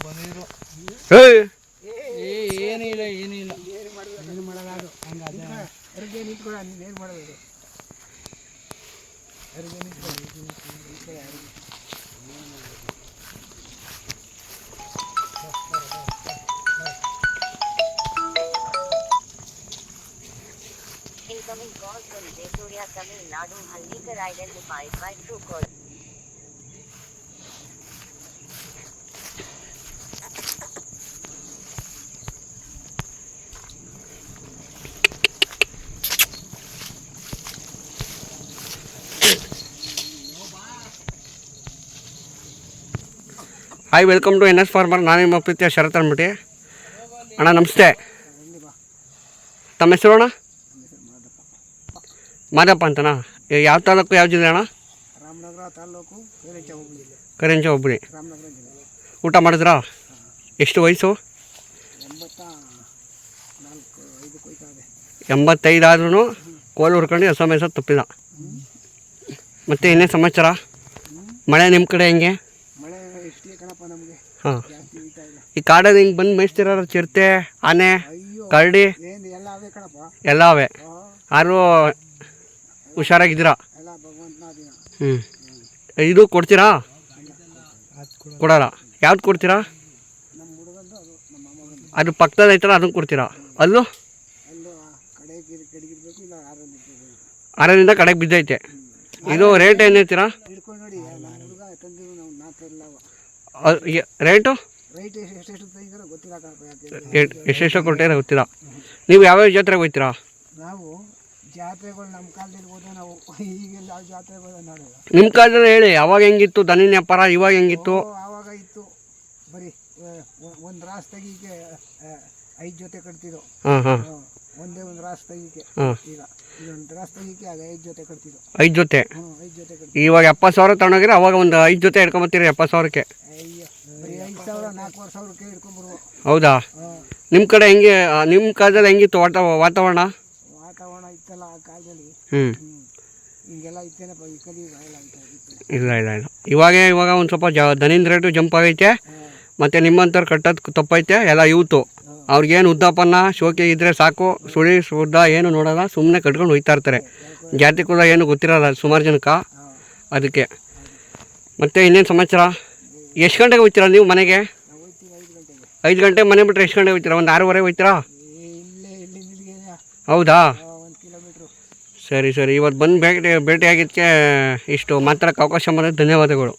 ಬಂದಿರು ಏನಿಲ್ಲ ಏನು ಮಾಡಲ್ಲ ಅದು ಹಂಗಾದ್ರೆ ಅರ್ಗೆ ನಿಂತ್ಕೊಳ್ಳ ನೀನೇನು ಮಾಡೋದು ಅರ್ಗೆ ನಿಂತ್ಕೊಳ್ಳಿ Incoming call from Jaysurya, Tamil Nadu. Hallikar identified by Truecaller. Hi, welcome to NS farmer. ನಾನು ನಿಮ್ಮ ಪ್ರೀತಿಯ ಶರತ್ ಅಂದ್ಬಿಟ್ಟು. ಅಣ್ಣ ನಮಸ್ತೆ. ತಮ್ಮ ಹೆಸರು ಅಣ್ಣ? ಮಾದಪ್ಪ ಅಂತನಾ? ಯಾವ ತಾಲೂಕು, ಯಾವ ಜಿಲ್ಲೆ ಅಣ್ಣ? ರಾಮನಗರ ತಾಲೂಕು, ಕರೆಂಚ ಒಬ್ಬರಿ. ರಾಮನಗರ ಜಿಲ್ಲೆ. ಊಟ ಮಾಡಿದ್ರಾ? ಎಷ್ಟು ವಯಸ್ಸು? 85 ಆದ್ರೂ ಕೋಲು ಹುರ್ಕೊಂಡು ಹೊಸ ಮೇಸ ತಪ್ಪಿಲ್ಲ. ಮತ್ತು ಇನ್ನೇ ಸಮಾಚಾರ? ಮಳೆ ನಿಮ್ಮ ಕಡೆ ಹೆಂಗೆ? ಮಳೆ ಇಷ್ಟೇ ಕಣಪ್ಪ ನಮಗೆ. ಹಾಂ, ಜಾಸ್ತಿ ಈಟ ಇಲ್ಲ. ಈ ಕಾಡಲ್ಲಿ ಹಿಂಗೆ ಬಂದು ಮೇಯಿಸ್ತಿರೋ ಚಿರತೆ, ಆನೆ, ಕರಡಿ ಏನು ಎಲ್ಲ ಅವೇ ಕಣಪ್ಪ. ಎಲ್ಲ ಅವೇ. ಯಾರು ಹುಷಾರಾಗಿದ್ದೀರಾ? ಎಲ್ಲ ಭಗವಂತನ ದಿನ. ಇದು ಕೊಡ್ತೀರಾ? ಕೊಡಲ್ಲ. ಯಾವ್ದು ಕೊಡ್ತೀರಾ? ನಮ್ಮ ಹುಡುಗಂದು ಅದು ನಮ್ಮ ಅಮ್ಮಗಂದು. ಅದು ಪಕ್ಕದಲ್ಲಿ ಐತಲ್ಲ, ಅದನ್ನು ಕೊಡ್ತೀರಾ? ಅಲ್ಲೂ ಕಡೆಗೆ ಕಡೆಗಿರ್ಬೇಕು, ಇಲ್ಲ ಆರೋಗ್ಯ 6ರಿಂದ ಕಡೆಗೆ ಬಿದ್ದೈತೆ. ಇದು ರೇಟ್ ಏನು ಹೇಳ್ತೀರಾ? ಹಿಡ್ಕೊಂಡು ನೋಡಿ, ನಮ್ಮ ಹುಡುಗ ತಂದಿರು ನಾವು ನಾಲ್ಕಲ್ಲ. ರೇಟು ರೈಟ್ ಎಷ್ಟು ತಂದಿರೋ ಗೊತ್ತಿಲ್ಲ ಕಣಪ್ಪ. ಯಾಕೆ ಎಷ್ಟೆಷ್ಟು ಕೊಟ್ಟಿರೋ ಗೊತ್ತಿಲ್ಲ. ನೀವು ಯಾವ್ಯಾವ ಜಾತ್ರೆಗೆ ಹೋಗ್ತೀರಾ? ನಾವು ಜಾತ್ರೆಗಳು ನಮ್ಮ ಕಾಲದಲ್ಲಿ ಹೋದ, ನಾವು ಈಗೆಲ್ಲ ಯಾವ ಜಾತ್ರೆಗಳು ನೋಡೋದು. ನಿಮ್ಮ ಕಾಲದಲ್ಲಿ ಹೇಳಿ, ಅವಾಗ ಹೆಂಗಿತ್ತು ದನಿನ ವ್ಯಾಪಾರ, ಇವಾಗ ಹೆಂಗಿತ್ತು? ಆವಾಗ ಇತ್ತು ಬರೀ ಒಂದು ರಾಸ್ ತೆಗಿಕೆ 5 ಜೊತೆ ಕಟ್ತಿದ್ದು. ಒಂದೇ ಒಂದು ರಾಸ್ ತೆಗಿಕೆ. ಈಗ ಇದೊಂದು ರಾಸ್ ತೆಗಿಕೆ ಆಗ 5 ಜೊತೆ ಕಟ್ತಿದ್ದು. 5 ಜೊತೆ? 5 ಜೊತೆ ಕಟ್ತಿದ್ದು. ಇವಾಗ 70,000 ತಗೊಂಡೋಗಿರ, ಅವಾಗ ಒಂದು 5 ಜೊತೆ ಹಿಡ್ಕೊಂಬತ್ತೀರಿ 70,000ಕ್ಕೆ? ಅಯ್ಯೋ, ಬರೀ 5,000 4,000ಕ್ಕೆ ಹಿಡ್ಕೊಂಡ್ಬರುವ. ಹೌದಾ? ನಿಮ್ಮ ಕಡೆ ಹೆಂಗೆ, ನಿಮ್ಮ ಕಾಲದಲ್ಲಿ ಹೆಂಗಿತ್ತು ವಾತಾವರಣ ಇತ್ತಲ್ಲ ಆ ಕಾಲದಲ್ಲಿ? ಹಿಂಗೆಲ್ಲ ಇತ್ತೇನಪ್ಪ. ಈ ಕಡೆ ಇಲ್ಲ. ಇವಾಗ ಒಂದು ಸ್ವಲ್ಪ ದನಿನ ರೇಟು ಜಂಪ್ ಆಗೈತೆ. ಮತ್ತು ನಿಮ್ಮಂಥವ್ರು ಕಟ್ಟೋದು ತಪ್ಪೈತೆ. ಎಲ್ಲ ಯೂತು ಅವ್ರಿಗೇನು ಉದ್ದಪ್ಪನ್ನ ಶೋಕಿ ಇದ್ದರೆ ಸಾಕು, ಸುಳಿ ಸುದ್ದ ಏನು ನೋಡೋಲ್ಲ, ಸುಮ್ಮನೆ ಕಟ್ಕೊಂಡು ಹೋಗ್ತಾ ಇರ್ತಾರೆ. ಜಾತಿ ಕೂಡ ಏನು ಗೊತ್ತಿರೋಲ್ಲ ಸುಮಾರು ಜನಕ್ಕೆ. ಅದಕ್ಕೆ ಮತ್ತು ಇನ್ನೇನು ಸಮಾಚಾರ? ಎಷ್ಟು ಗಂಟೆಗೆ ಹೋಗ್ತೀರಾ ನೀವು ಮನೆಗೆ? 5 ಗಂಟೆಗೆ ಮನೆ ಬಿಟ್ಟರೆ ಎಷ್ಟು ಗಂಟೆಗೆ ಹೋಗ್ತೀರಾ? ಒಂದು 6:30 ಹೋಗ್ತೀರಾ? ಹೌದಾ? 1 ಕಿಲೋಮೀಟ್ರು. ಸರಿ. ಇವತ್ತು ಬಂದು ಭೇಟಿಯಾಗಿದ್ದಕ್ಕೆ ಇಷ್ಟು ಮಾತಾಡೋಕ್ಕೆ ಅವಕಾಶ ಮಾಡಿದ್ರೆ ಧನ್ಯವಾದಗಳು.